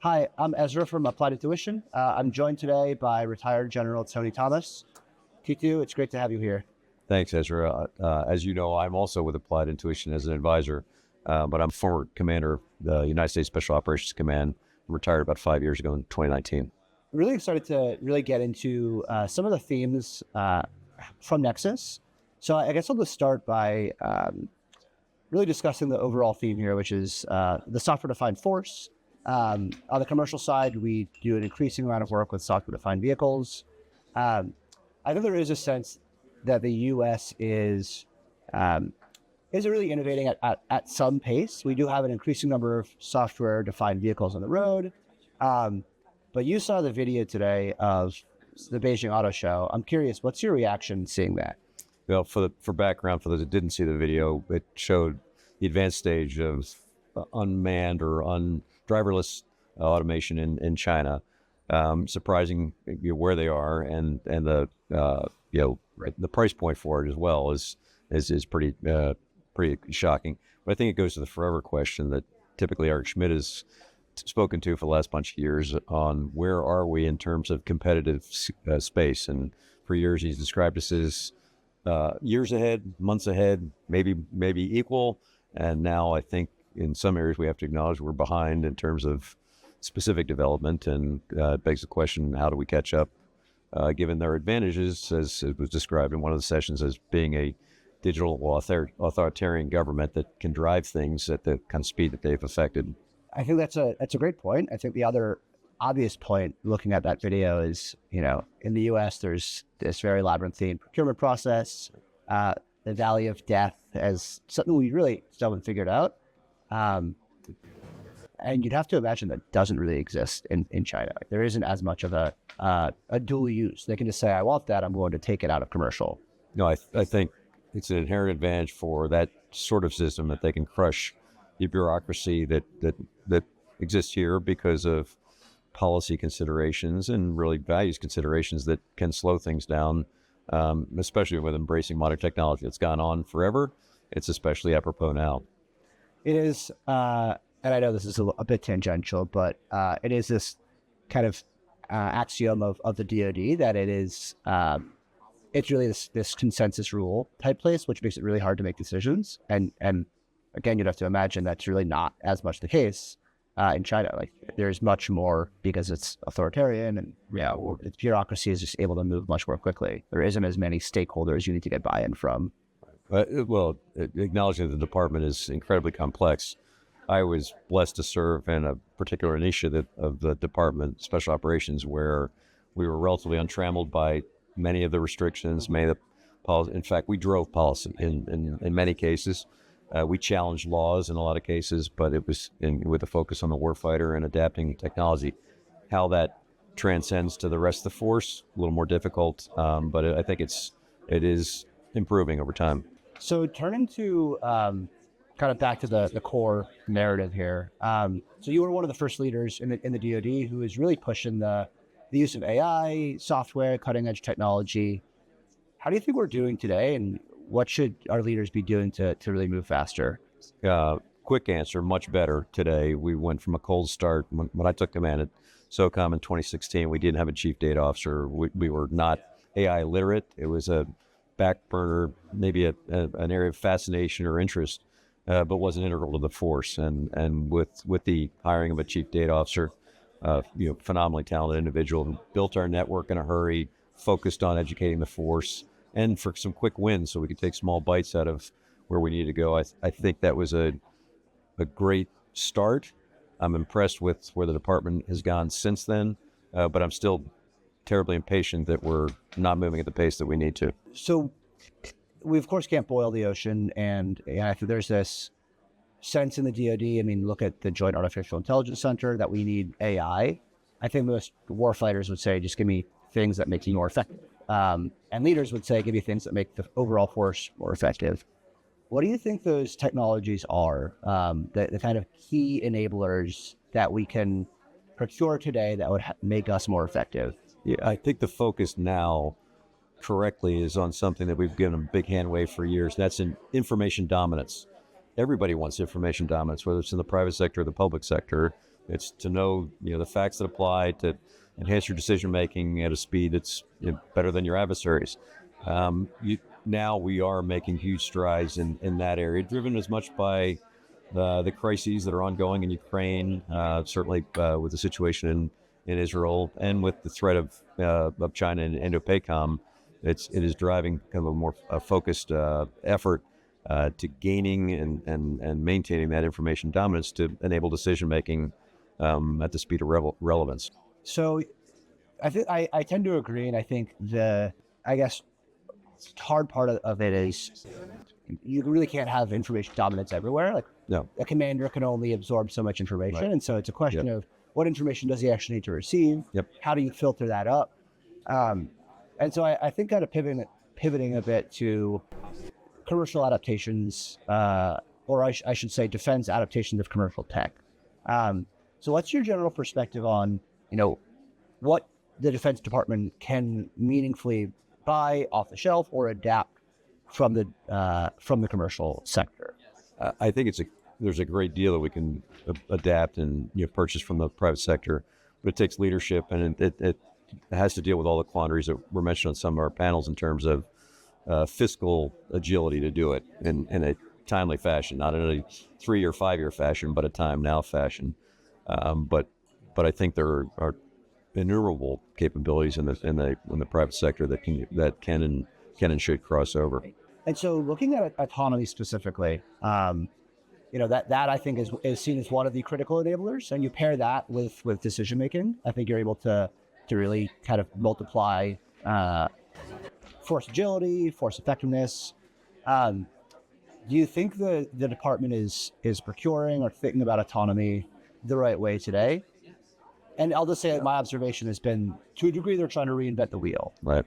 Hi, I'm Ezra from Applied Intuition. I'm joined today by retired General Tony Thomas. T2, it's great to have you here. Thanks, Ezra. As you know, I'm also with Applied Intuition as an advisor, but I'm former commander of the United States Special Operations Command. Retired about 5 years ago in 2019. Really excited to really get into some of the themes from Nexus. So I guess I'll just start by really discussing the overall theme here, which is the software-defined force. On the commercial side, we do an increasing amount of work with software-defined vehicles. I think there is a sense that the U.S. is really innovating at some pace. We do have an increasing number of software-defined vehicles on the road. But you saw the video today of the Beijing Auto Show. I'm curious, what's your reaction seeing that? Well, for background, for those that didn't see the video, it showed the advanced stage of unmanned or driverless automation in China. Surprising where they are, and the the price point for it as well is pretty shocking. But I think it goes to the forever question that typically Eric Schmidt has spoken to for the last bunch of years on where are we in terms of competitive space. And for years he's described us as years ahead, months ahead, maybe equal. And now I think in some areas we have to acknowledge we're behind in terms of specific development, and it begs the question, how do we catch up given their advantages, as it was described in one of the sessions as being a digital authoritarian government that can drive things at the kind of speed that they've affected. I think that's a great point. I think the other obvious point looking at that video is, in the U.S. there's this very labyrinthine procurement process, the Valley of Death as something we really still haven't figured out. And you'd have to imagine that doesn't really exist in China. There isn't as much of a dual use. They can just say, I want that, I'm going to take it out of commercial. No, I think it's an inherent advantage for that sort of system that they can crush the bureaucracy that exists here because of policy considerations and really values considerations that can slow things down, especially with embracing modern technology. It's gone on forever. It's especially apropos now. It is, and I know this is a bit tangential, but it is this kind of axiom of the DoD that it's really this consensus rule type place, which makes it really hard to make decisions. And again, you'd have to imagine that's really not as much the case in China. Like, there's much more because it's authoritarian, and its bureaucracy is just able to move much more quickly. There isn't as many stakeholders you need to get buy-in from. Well, acknowledging that the department is incredibly complex, I was blessed to serve in a particular niche of the department, special operations, where we were relatively untrammeled by many of the restrictions, many of the policy. In fact, we drove policy in many cases. We challenged laws in a lot of cases, but it was with a focus on the warfighter and adapting technology. How that transcends to the rest of the force, a little more difficult, but I think it is improving over time. So turning to kind of back to the core narrative here. So you were one of the first leaders in the DoD who is really pushing the use of AI, software, cutting edge technology. How do you think we're doing today, and what should our leaders be doing to really move faster? Quick answer, much better today. We went from a cold start. When I took command at SOCOM in 2016, we didn't have a chief data officer. We were not AI literate. It was a back burner, maybe an area of fascination or interest, but wasn't integral to the force. And with the hiring of a chief data officer, phenomenally talented individual who built our network in a hurry, focused on educating the force, and for some quick wins so we could take small bites out of where we needed to go. I think that was a great start. I'm impressed with where the department has gone since then, but I'm still terribly impatient that we're not moving at the pace that we need to. So we, of course, can't boil the ocean, and I think there's this sense in the DoD, look at the Joint Artificial Intelligence Center, that we need AI. I think most warfighters would say, just give me things that make you more effective. And leaders would say, give me things that make the overall force more effective. What do you think those technologies are, the kind of key enablers that we can procure today that would make us more effective? Yeah, I think the focus now correctly is on something that we've given a big hand wave for years. That's in information dominance. Everybody wants information dominance, whether it's in the private sector or the public sector. It's to know, the facts that apply to enhance your decision making at a speed that's better than your adversaries. Now we are making huge strides in that area, driven as much by the crises that are ongoing in Ukraine, certainly with the situation in Israel, and with the threat of China and Indo-PACOM. It is driving kind of a more focused effort to gaining and maintaining that information dominance to enable decision making at the speed of relevance. So I think I tend to agree, and I think I guess hard part of it is you really can't have information dominance everywhere. Like No. a commander can only absorb so much information, Right. and so it's a question of what information does he actually need to receive? Yep. How do you filter that up? And so I think kind of pivoting a bit to commercial adaptations, or I should say defense adaptations of commercial tech. So what's your general perspective on, what the Defense Department can meaningfully buy off the shelf or adapt from the commercial sector? I think there's a great deal that we can adapt and purchase from the private sector, but it takes leadership, and it has to deal with all the quandaries that were mentioned on some of our panels in terms of fiscal agility to do it in a timely fashion, not in a 3 or 5 year fashion, but a time now fashion. But I think there are innumerable capabilities in the private sector that can and should cross over. And so looking at autonomy specifically, that I think is seen as one of the critical enablers, and you pair that with decision making, I think you're able to really kind of multiply force agility, force effectiveness. Do you think the department is procuring or thinking about autonomy the right way today? And I'll just say that my observation has been, to a degree, they're trying to reinvent the wheel. Right.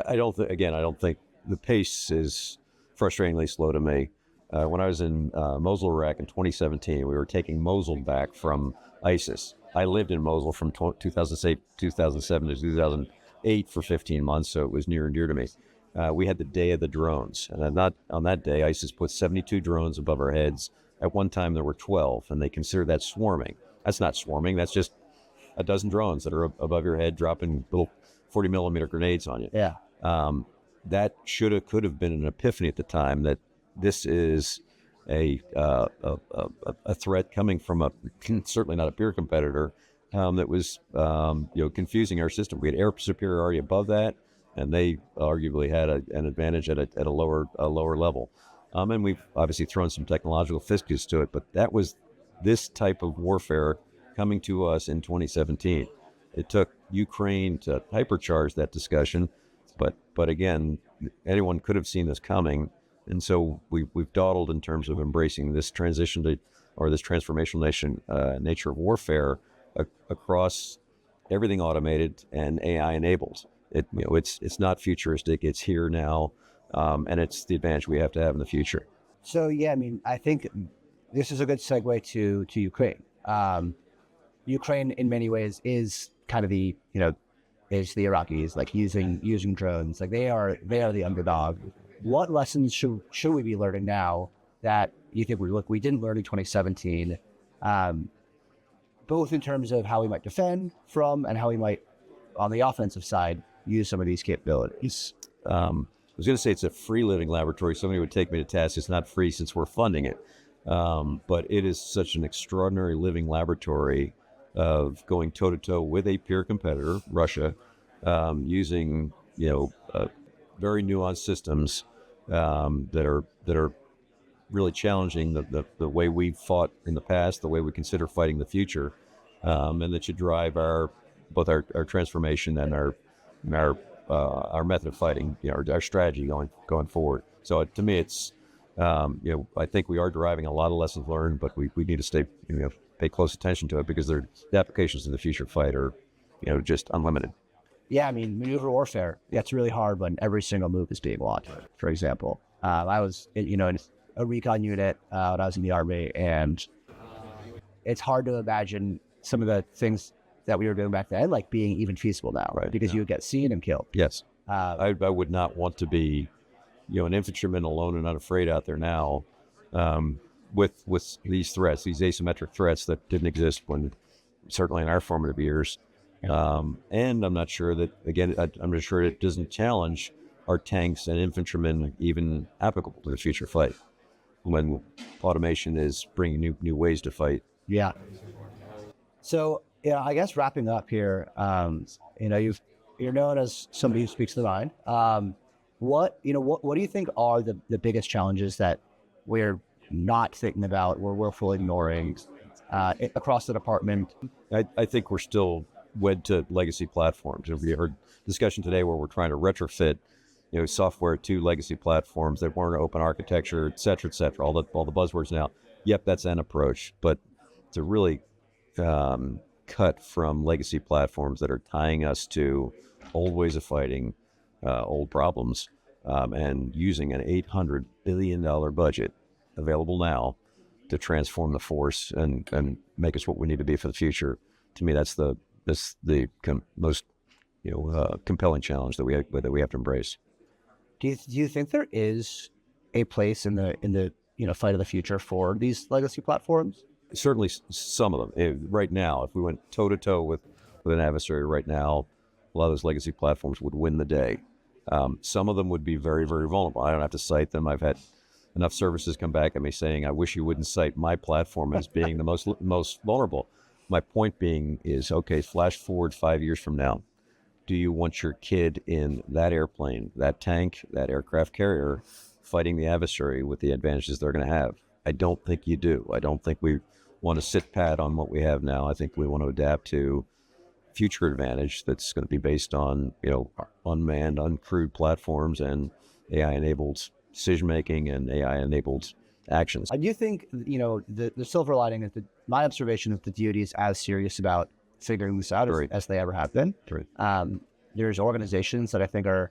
I don't think the pace is frustratingly slow to me. When I was in Mosul, Iraq in 2017, we were taking Mosul back from ISIS. I lived in Mosul from 2007 to 2008 for 15 months, so it was near and dear to me. We had the day of the drones, and on that day, ISIS put 72 drones above our heads. At one time, there were 12, and they consider that swarming. That's not swarming. That's just a dozen drones that are above your head dropping little 40 millimeter grenades on you. Yeah. That could have been an epiphany at the time that this is a threat coming from certainly not a peer competitor that was confusing our system. We had air superiority above that, and they arguably had an advantage at a lower level. And we've obviously thrown some technological fiscus to it, but that was this type of warfare coming to us in 2017. It took Ukraine to hypercharge that discussion, but again, anyone could have seen this coming, and so we've dawdled in terms of embracing this transition to, or this transformational nature of warfare across everything automated and AI enabled. It's not futuristic. It's here now, and it's the advantage we have to have in the future. So yeah, I mean, I think this is a good segue to Ukraine. Ukraine, in many ways, is kind of the is the Iraqis, like using drones. Like they are the underdog. What lessons should we be learning now that you think we didn't learn in 2017? Both in terms of how we might defend from and how we might, on the offensive side, use some of these capabilities. I was going to say it's a free living laboratory. Somebody would take me to task. It's not free since we're funding it. But it is such an extraordinary living laboratory of going toe to toe with a peer competitor, Russia, using very nuanced systems that are really challenging the way we've fought in the past, the way we consider fighting the future, and that should drive both our transformation and our method of fighting, our strategy going forward. So to me, it's I think we are deriving a lot of lessons learned, but we need to pay close attention to it because the applications in the future fight are just unlimited. Yeah, I mean, maneuver warfare, it's really hard when every single move is being watched. For example, I was in a recon unit when I was in the Army, and it's hard to imagine some of the things that we were doing back then like being even feasible now, right? Because you would get seen and killed. Yes, I would not want to be an infantryman alone and unafraid out there now with these threats, these asymmetric threats that didn't exist when certainly in our formative years. And I'm not sure that, again, I'm not sure it doesn't challenge our tanks and infantrymen even applicable to the future fight when automation is bringing new ways to fight. Yeah. So, yeah, I guess wrapping up here, you're known as somebody who speaks the mind. What do you think are the biggest challenges that we're not thinking about or we're fully ignoring across the department? I think we're still wed to legacy platforms. We heard discussion today where we're trying to retrofit, software to legacy platforms that weren't open architecture, et cetera, all the buzzwords now. Yep, that's an approach, but to really cut from legacy platforms that are tying us to old ways of fighting, old problems, and using an $800 billion budget available now to transform the force and make us what we need to be for the future. To me, that's the most compelling challenge that we have to embrace. Do you think there is a place in the fight of the future for these legacy platforms? Certainly, some of them. Right now, if we went toe to toe with an adversary right now, a lot of those legacy platforms would win the day. Some of them would be very, very vulnerable. I don't have to cite them. I've had enough services come back at me saying, "I wish you wouldn't cite my platform as being the most vulnerable." My point being is, okay, flash forward 5 years from now. Do you want your kid in that airplane, that tank, that aircraft carrier, fighting the adversary with the advantages they're going to have? I don't think you do. I don't think we want to sit pat on what we have now. I think we want to adapt to future advantage that's going to be based on, unmanned, uncrewed platforms and AI-enabled decision-making and AI-enabled actions. I do think, the silver lining is that my observation is the DoD is as serious about figuring this out as they ever have been. Right. There's organizations that I think are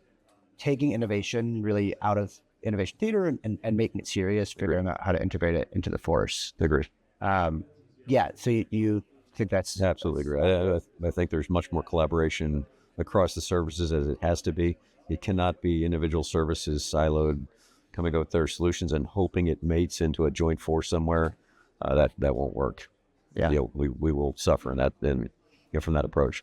taking innovation really out of innovation theater and making it serious, figuring out how to integrate it into the force. Agree. So you think that's... Absolutely agree. I think there's much more collaboration across the services as it has to be. It cannot be individual services siloed, coming up with their solutions and hoping it mates into a joint force somewhere. That won't work. Yeah. We will suffer from that approach.